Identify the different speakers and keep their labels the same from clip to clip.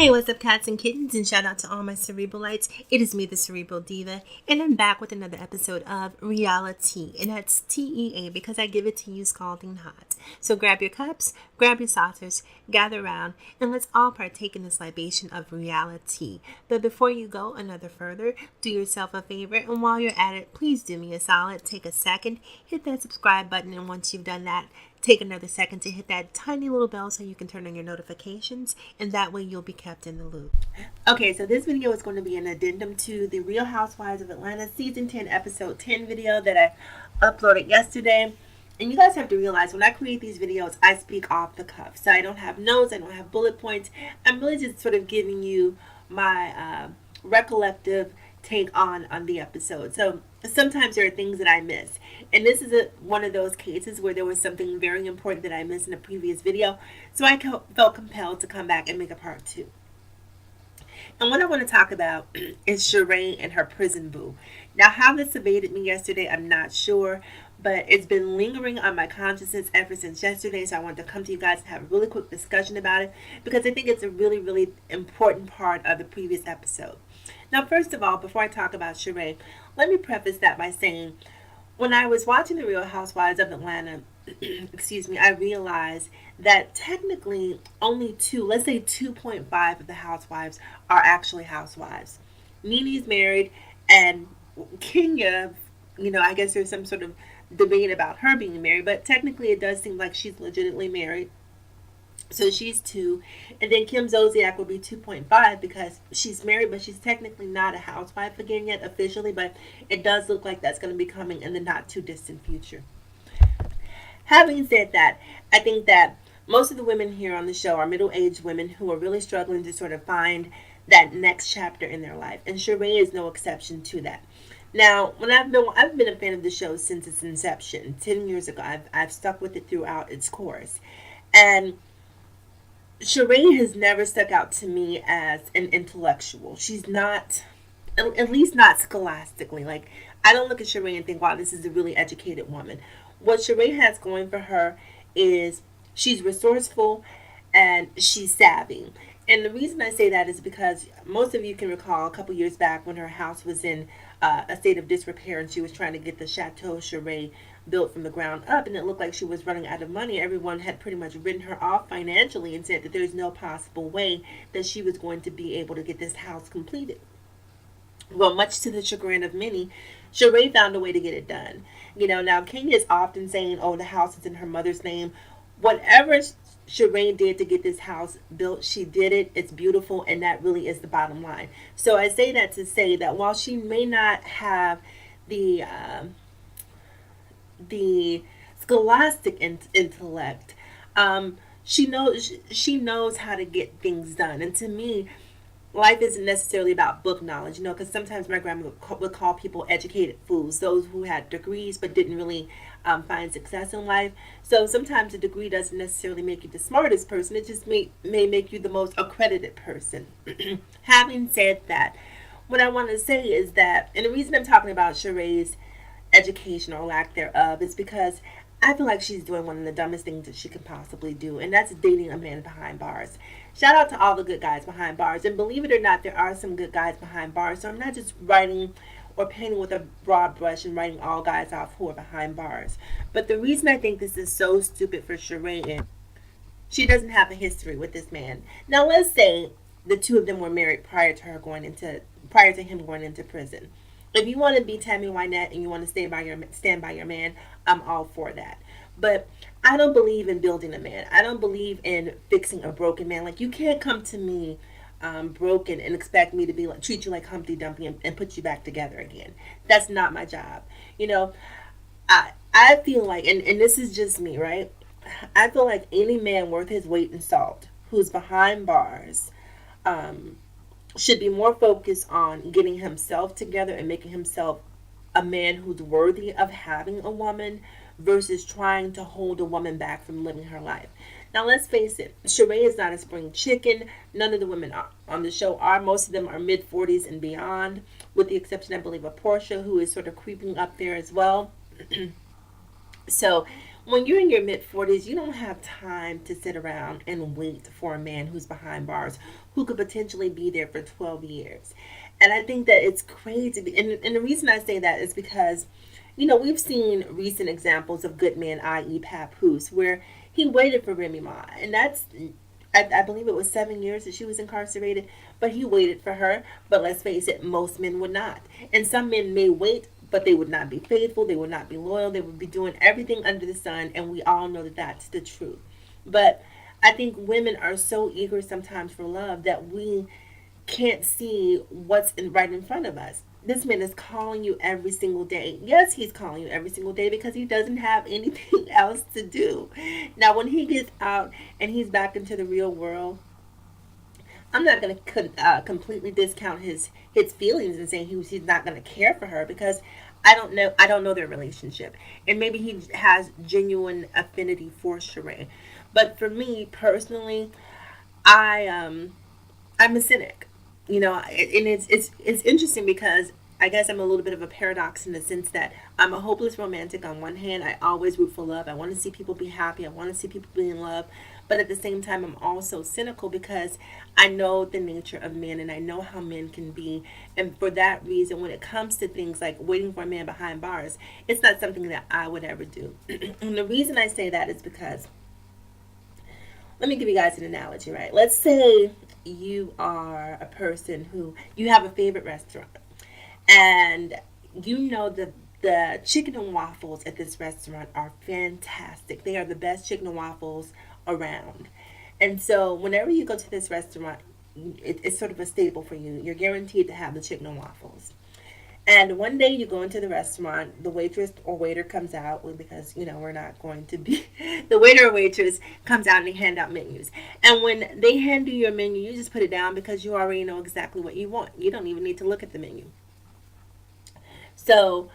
Speaker 1: Hey, what's up, cats and kittens, and shout out to all my Cerebralites. It is me, the Cerebral Diva, and I'm back with another episode of RealiTEA, and that's TEA because I give it to you scalding hot. So grab your cups, grab your saucers, gather around, and let's all partake in this libation of RealiTEA. But before you go another further, do yourself a favor, and while you're at it, please do me a solid. Take a second, hit that subscribe button, and once you've done that, take another second to hit that tiny little bell so you can turn on your notifications, and that way you'll be kept in the loop. Okay, so this video is going to be an addendum to the Real Housewives of Atlanta Season 10, Episode 10 video that I uploaded yesterday. And you guys have to realize when I create these videos, I speak off the cuff. So I don't have notes, I don't have bullet points. I'm really just sort of giving you my recollective take on the episode. So sometimes there are things that I miss, and this is one of those cases where there was something very important that I missed in a previous video, so I felt compelled to come back and make a part 2. And what I want to talk about is Sheree and her prison boo. Now, how this evaded me yesterday, I'm not sure, but it's been lingering on my consciousness ever since yesterday, so I wanted to come to you guys and have a really quick discussion about it because I think it's a really, really important part of the previous episode. Now, first of all, before I talk about Sheree, let me preface that by saying, when I was watching The Real Housewives of Atlanta, I realized that technically only let's say 2.5 of the housewives are actually housewives. Nene's married, and Kenya, I guess there's some sort of debate about her being married, but technically it does seem like she's legitimately married. So she's 2, and then Kim Zolciak will be 2.5 because she's married, but she's technically not a housewife again yet officially, but it does look like that's going to be coming in the not too distant future. Having said that, I think that most of the women here on the show are middle-aged women who are really struggling to sort of find that next chapter in their life, and Sheree is no exception to that. Now, when I've been a fan of the show since its inception, 10 years ago. I've stuck with it throughout its course, and Sheree has never stuck out to me as an intellectual. She's not, at least not scholastically. Like, I don't look at Sheree and think, wow, this is a really educated woman. What Sheree has going for her is she's resourceful and she's savvy. And the reason I say that is because most of you can recall a couple years back when her house was in a state of disrepair and she was trying to get the Chateau Sheree built from the ground up, and it looked like she was running out of money. Everyone had pretty much written her off financially and said that there's no possible way that she was going to be able to get this house completed. Well, much to the chagrin of many, Sheree found a way to get it done. Now Kenya is often saying, oh, the house is in her mother's name. Whatever Sheree did to get this house built, she did it. It's beautiful, and that really is the bottom line. So I say that to say that while she may not have the scholastic intellect, she knows how to get things done. And to me, life isn't necessarily about book knowledge, because sometimes my grandma would call people educated fools, those who had degrees but didn't really find success in life. So sometimes a degree doesn't necessarily make you the smartest person. It just may make you the most accredited person. Having said that, what I want to say is that, and the reason I'm talking about Sheree's education or lack thereof is because I feel like she's doing one of the dumbest things that she can possibly do, and that's dating a man behind bars. Shout out to all the good guys behind bars, and believe it or not, there are some good guys behind bars, so I'm not just writing or painting with a broad brush and writing all guys off who are behind bars. But the reason I think this is so stupid for Sheree is she doesn't have a history with this man. Now, let's say the two of them were married prior to him going into prison. If you want to be Tammy Wynette and you want to stand by your man, I'm all for that. But I don't believe in building a man. I don't believe in fixing a broken man. Like, you can't come to me broken and expect me to treat you like Humpty Dumpty and put you back together again. That's not my job. I feel like, and this is just me, right? I feel like any man worth his weight in salt who's behind bars should be more focused on getting himself together and making himself a man who's worthy of having a woman versus trying to hold a woman back from living her life. Now, let's face it, Sheree is not a spring chicken. None of the women on the show are. Most of them are mid-40s and beyond, with the exception, I believe, of Portia, who is sort of creeping up there as well. So when you're in your mid-40s, you don't have time to sit around and wait for a man who's behind bars, who could potentially be there for 12 years. And I think that it's crazy. And the reason I say that is because, we've seen recent examples of good men, i.e., Papoose, where he waited for Remy Ma. And I believe it was 7 years that she was incarcerated, but he waited for her. But let's face it, most men would not. And some men may wait, but they would not be faithful, they would not be loyal, they would be doing everything under the sun, and we all know that that's the truth. But I think women are so eager sometimes for love that we can't see what's right in front of us. This man is calling you every single day. Yes, he's calling you every single day because he doesn't have anything else to do. Now, when he gets out and he's back into the real world, I'm not going to completely discount his feelings and saying he's not going to care for her, because I don't know their relationship, and maybe he has genuine affinity for Sheree. But for me personally, I'm a cynic, and it's interesting because I guess I'm a little bit of a paradox in the sense that I'm a hopeless romantic. On one hand, I always root for love. I want to see people be happy. I want to see people be in love. But at the same time, I'm also cynical because I know the nature of men and I know how men can be. And for that reason, when it comes to things like waiting for a man behind bars, it's not something that I would ever do. And the reason I say that is because, let me give you guys an analogy, right? Let's say you are a person who you have a favorite restaurant, and you know that the chicken and waffles at this restaurant are fantastic. They are the best chicken and waffles around. And so whenever you go to this restaurant, it's sort of a staple for you. You're guaranteed to have the chicken and waffles. And one day you go into the restaurant, the waitress or waiter comes out, well, because, we're not going to be, the waiter or waitress comes out and they hand out menus. And when they hand you your menu, you just put it down because you already know exactly what you want. You don't even need to look at the menu. So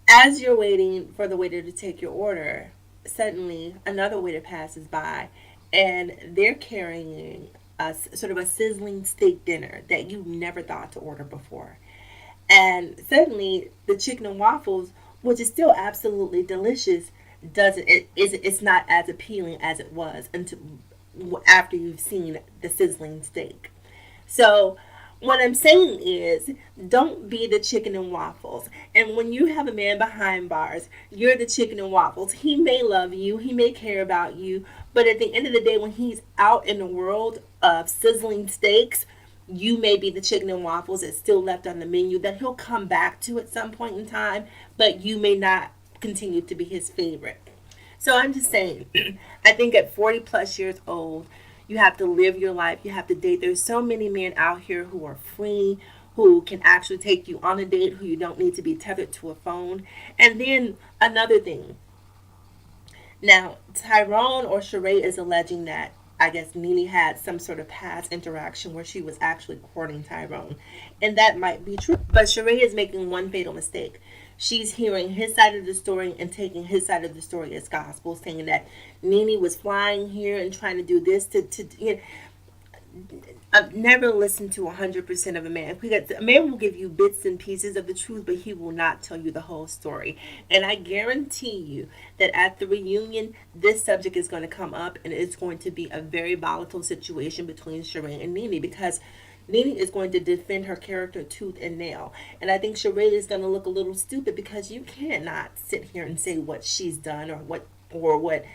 Speaker 1: as you're waiting for the waiter to take your order, suddenly another waiter passes by and they're carrying sort of a sizzling steak dinner that you never thought to order before. And suddenly the chicken and waffles, which is still absolutely delicious, doesn't it's not as appealing as it was until after you've seen the sizzling steak. So what I'm saying is, don't be the chicken and waffles. And when you have a man behind bars, you're the chicken and waffles. He may love you, he may care about you, but at the end of the day, when he's out in the world of sizzling steaks, you may be the chicken and waffles that's still left on the menu that he'll come back to at some point in time, but you may not continue to be his favorite. So I'm just saying, I think at 40 plus years old, you have to live your life. You have to date. There's so many men out here who are free, who can actually take you on a date, who you don't need to be tethered to a phone. And then another thing. Now, Tyrone or Sheree is alleging that I guess Nene had some sort of past interaction where she was actually courting Tyrone. And that might be true. But Sheree is making one fatal mistake. She's hearing his side of the story and taking his side of the story as gospel, saying that Nene was flying here and trying to do this to I've never listened to 100% of a man. Because a man will give you bits and pieces of the truth, but he will not tell you the whole story. And I guarantee you that at the reunion, this subject is going to come up, and it's going to be a very volatile situation between Sheree and Nene, because Nene is going to defend her character tooth and nail. And I think Sheree is going to look a little stupid because you cannot sit here and say what she's done or what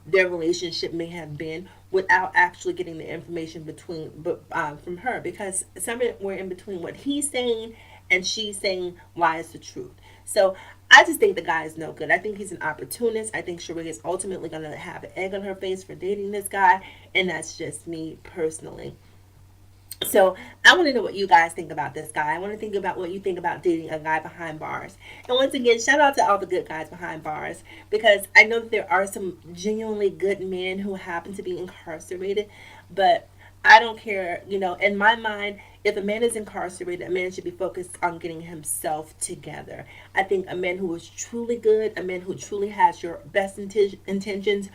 Speaker 1: their relationship may have been without actually getting the information from her, because somewhere in between what he's saying and she's saying lies the truth. So I just think the guy is no good. I think he's an opportunist. I think Sheree is ultimately going to have an egg on her face for dating this guy, and that's just me personally. So I want to know what you guys think about this guy. I want to think about what you think about dating a guy behind bars. And once again, shout out to all the good guys behind bars, because I know that there are some genuinely good men who happen to be incarcerated, but I don't care. In my mind, if a man is incarcerated, a man should be focused on getting himself together. I think a man who is truly good, a man who truly has your best intentions,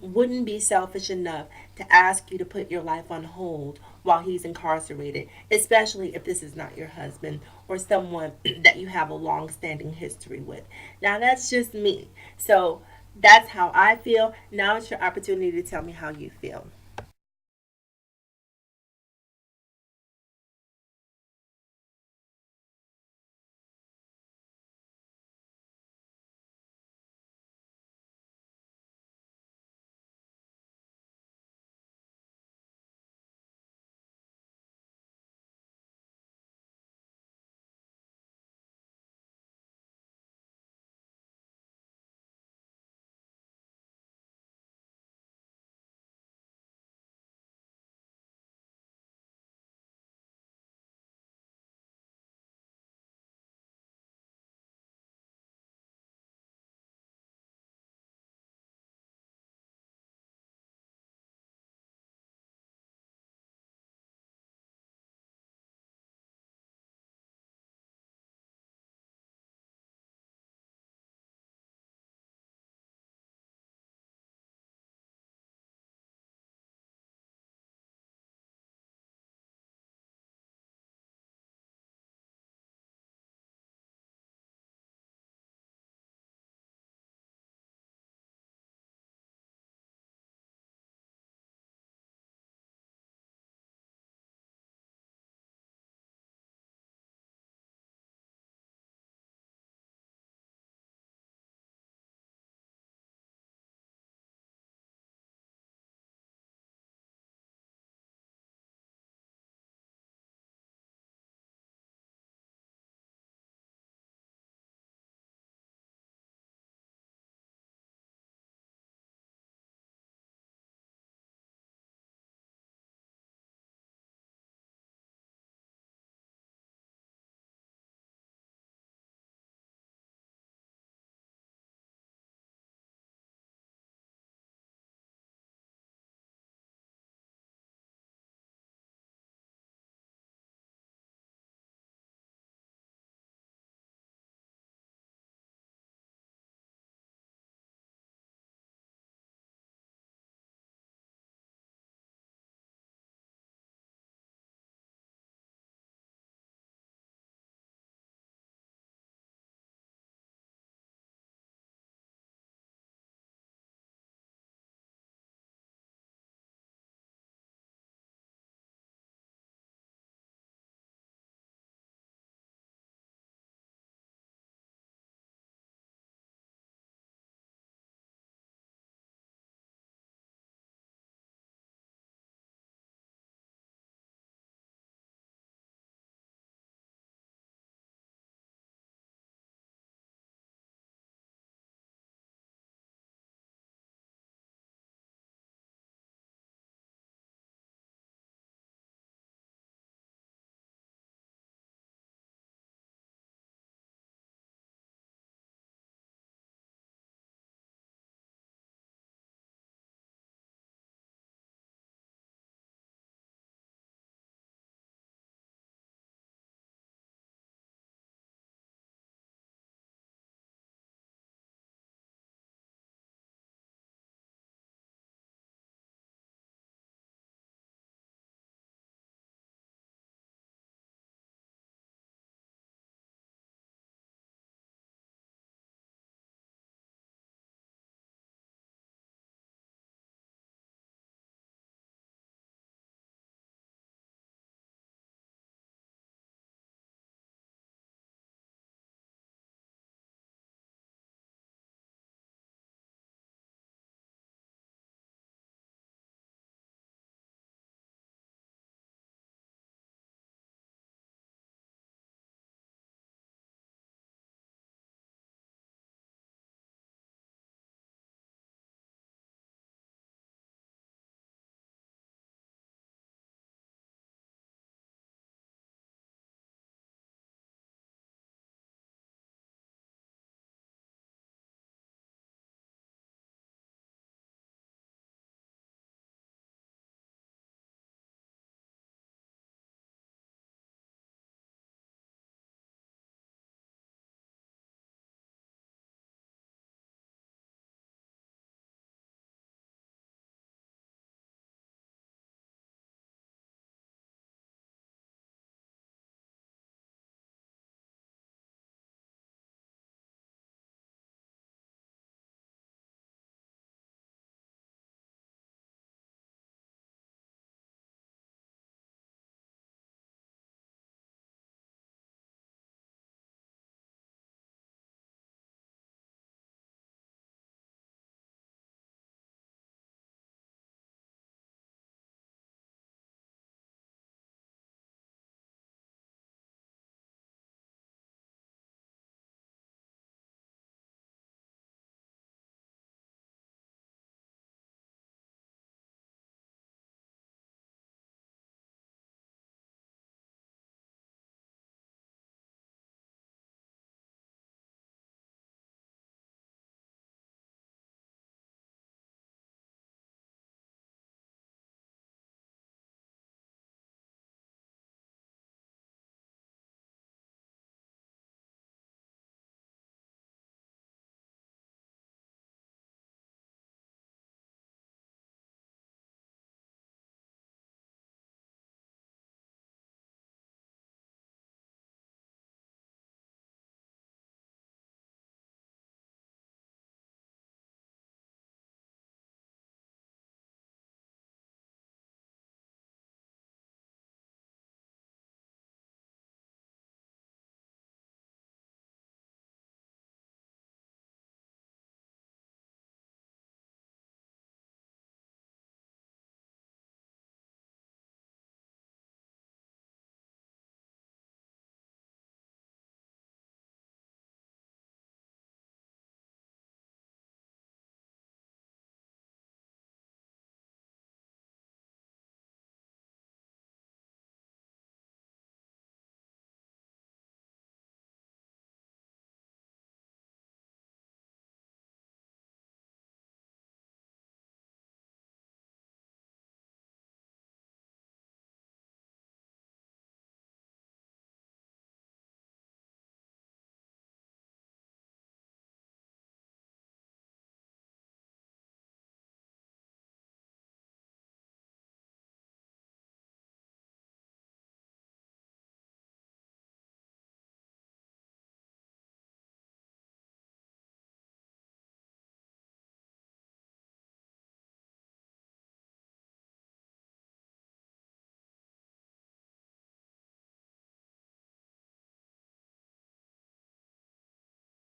Speaker 1: wouldn't be selfish enough to ask you to put your life on hold while he's incarcerated, especially if this is not your husband or someone that you have a long standing history with. Now, that's just me. So, that's how I feel. Now it's your opportunity to tell me how you feel.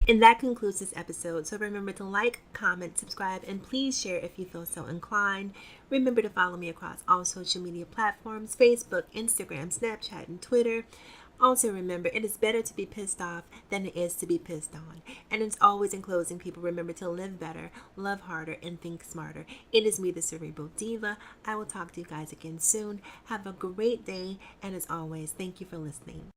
Speaker 1: And that concludes this episode. So remember to like, comment, subscribe, and please share if you feel so inclined. Remember to follow me across all social media platforms: Facebook, Instagram, Snapchat, and Twitter. Also remember, it is better to be pissed off than it is to be pissed on. And it's always, in closing, people, remember to live better, love harder, and think smarter. It is me, the Cerebral Diva. I will talk to you guys again soon. Have a great day, and as always, thank you for listening.